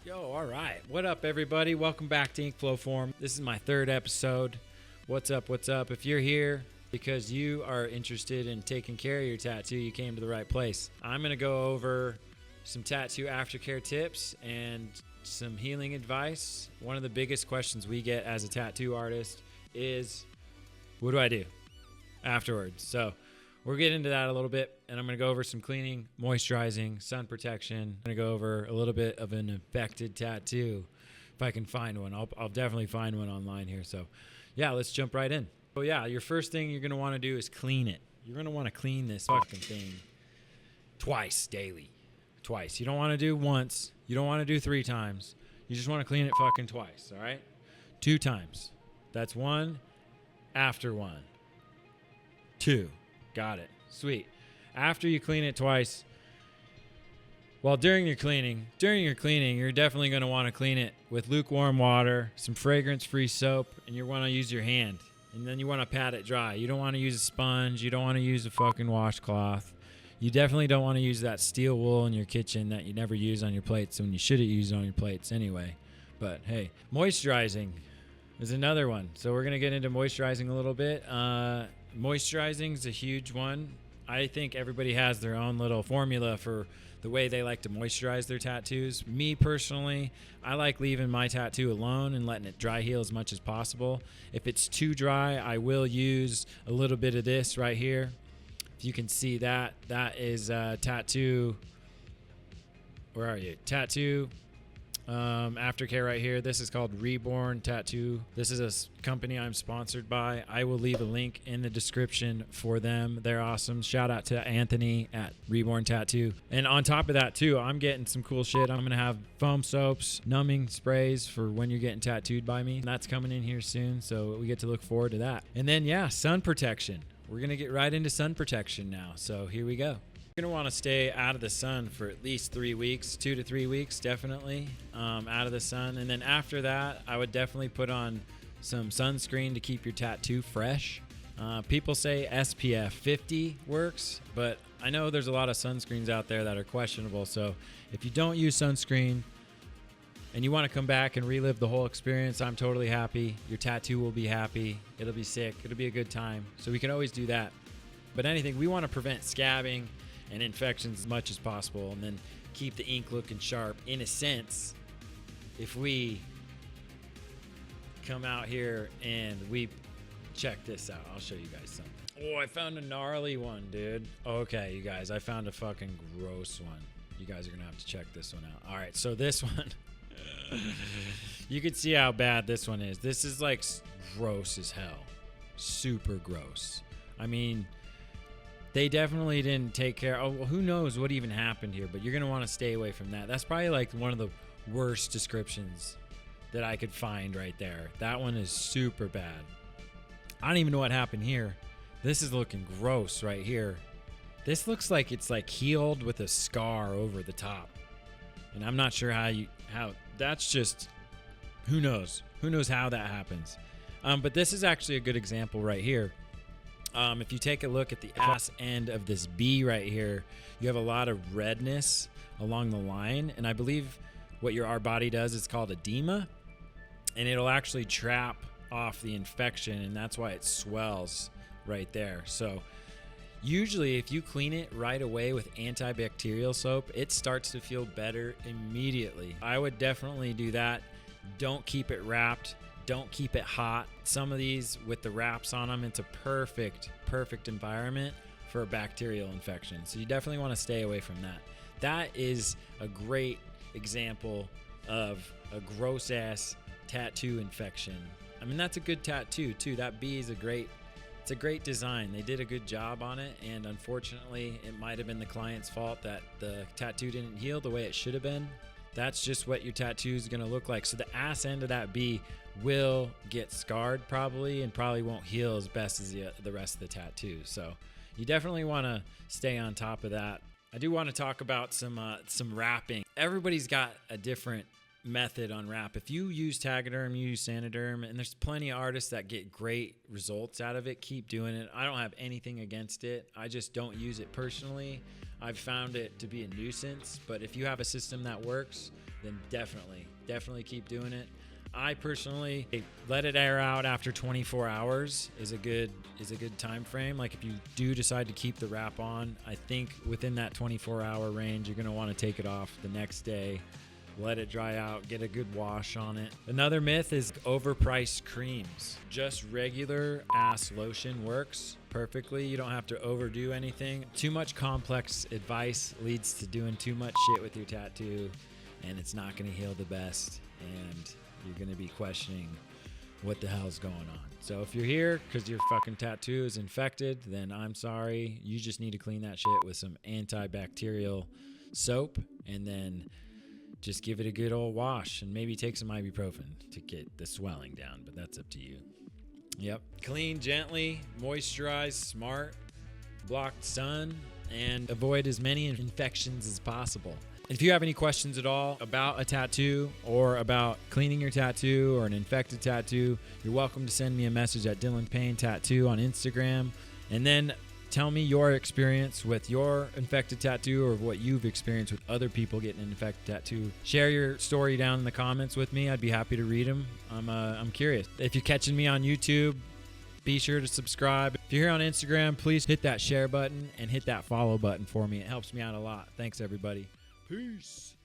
Yo, all right. What up, everybody? Welcome back to Ink Flow Form. This is my third episode. What's up? What's up? If you're here because you are interested in taking care of your tattoo, you came to the right place. I'm going to go over some tattoo aftercare tips and some healing advice. One of the biggest questions we get as a tattoo artist is, what do I do afterwards? So we'll get into that a little bit, and I'm going to go over some cleaning, moisturizing, sun protection. I'm going to go over a little bit of an infected tattoo if I can find one. I'll definitely find one online here. So yeah, let's jump right in. So yeah, your first thing you're going to want to do is clean it. You're going to want to clean this fucking thing twice daily. Twice. You don't want to do once. You don't want to do 3 times. You just want to clean it fucking twice, all right? 2 times. That's 1 after 1. 2. Got it. Sweet. After you clean it twice, well, during your cleaning, you're definitely going to want to clean it with lukewarm water, some fragrance-free soap, and you want to use your hand. And then you want to pat it dry. You don't want to use a sponge. You don't want to use a fucking washcloth. You definitely don't want to use that steel wool in your kitchen that you never use on your plates when you should have used it on your plates anyway. But hey, moisturizing is another one. So we're going to get into moisturizing a little bit. Moisturizing is a huge one. I think everybody has their own little formula for the way they like to moisturize their tattoos. Me personally, I like leaving my tattoo alone and letting it dry heal as much as possible. If it's too dry, I will use a little bit of this right here. If you can see that, that is tattoo. Where are you? Tattoo Aftercare right here. This is called Reborn Tattoo. This is a company I'm sponsored by. I will leave a link in the description for them. They're awesome. Shout out to Anthony at Reborn Tattoo. And on top of that too, I'm getting some cool shit. I'm gonna have foam soaps, numbing sprays for when you're getting tattooed by me. That's coming in here soon, so we get to look forward to that. And then yeah, sun protection. We're gonna get right into sun protection now. So here we go. You're going to want to stay out of the sun for at least 3 weeks, 2 to 3 weeks, definitely out of the sun. And then after that, I would definitely put on some sunscreen to keep your tattoo fresh. People say SPF 50 works, but I know there's a lot of sunscreens out there that are questionable. So if you don't use sunscreen and you want to come back and relive the whole experience, I'm totally happy. Your tattoo will be happy. It'll be sick. It'll be a good time. So we can always do that. But anything, we want to prevent scabbing and infections as much as possible, and then keep the ink looking sharp. In a sense, if we come out here and we check this out, I'll show you guys something. Oh, I found a gnarly one, dude. Okay, you guys, I found a fucking gross one. You guys are gonna have to check this one out. All right, so this one, you can see how bad this one is. This is like gross as hell. Super gross. I mean, they definitely didn't take care. Oh, well, who knows what even happened here, but you're going to want to stay away from that. That's probably like one of the worst descriptions that I could find right there. That one is super bad. I don't even know what happened here. This is looking gross right here. This looks like it's like healed with a scar over the top. And I'm not sure how that's just, who knows? Who knows how that happens? But this is actually a good example right here. If you take a look at the ass end of this B right here, you have a lot of redness along the line. And I believe what our body does is called edema. And it'll actually trap off the infection. And that's why it swells right there. So usually if you clean it right away with antibacterial soap, it starts to feel better immediately. I would definitely do that. Don't keep it wrapped. Don't keep it hot. Some of these with the wraps on them, it's a perfect environment for a bacterial infection. So you definitely want to stay away from that. That is a great example of a gross ass tattoo infection. I mean, that's a good tattoo too. That B is it's a great design. They did a good job on it, and unfortunately it might have been the client's fault that the tattoo didn't heal the way it should have been. That's just what your tattoo is going to look like. So the ass end of that B will get scarred probably, and probably won't heal as best as the rest of the tattoo. So you definitely want to stay on top of that. I do want to talk about some wrapping. Everybody's got a different method on wrap. If you use Tagaderm, you use Sanoderm, and there's plenty of artists that get great results out of it, keep doing it. I don't have anything against it. I just don't use it personally. I've found it to be a nuisance, but if you have a system that works, then definitely keep doing it. I personally let it air out after 24 hours is a good time frame. Like if you do decide to keep the wrap on, I think within that 24-hour range, you're going to want to take it off the next day, let it dry out, get a good wash on it. Another myth is overpriced creams. Just regular ass lotion works perfectly. You don't have to overdo anything. Too much complex advice leads to doing too much shit with your tattoo, and it's not going to heal the best, and you're going to be questioning what the hell's going on. So if you're here because your fucking tattoo is infected, then I'm sorry. You just need to clean that shit with some antibacterial soap, and then just give it a good old wash, and maybe take some ibuprofen to get the swelling down, but that's up to you. Yep. Clean gently, moisturize smart, block sun, and avoid as many infections as possible. If you have any questions at all about a tattoo or about cleaning your tattoo or an infected tattoo, you're welcome to send me a message at Dylan Payne Tattoo on Instagram, and then tell me your experience with your infected tattoo or what you've experienced with other people getting an infected tattoo. Share your story down in the comments with me. I'd be happy to read them. I'm curious. If you're catching me on YouTube, be sure to subscribe. If you're here on Instagram, please hit that share button and hit that follow button for me. It helps me out a lot. Thanks, everybody. Peace.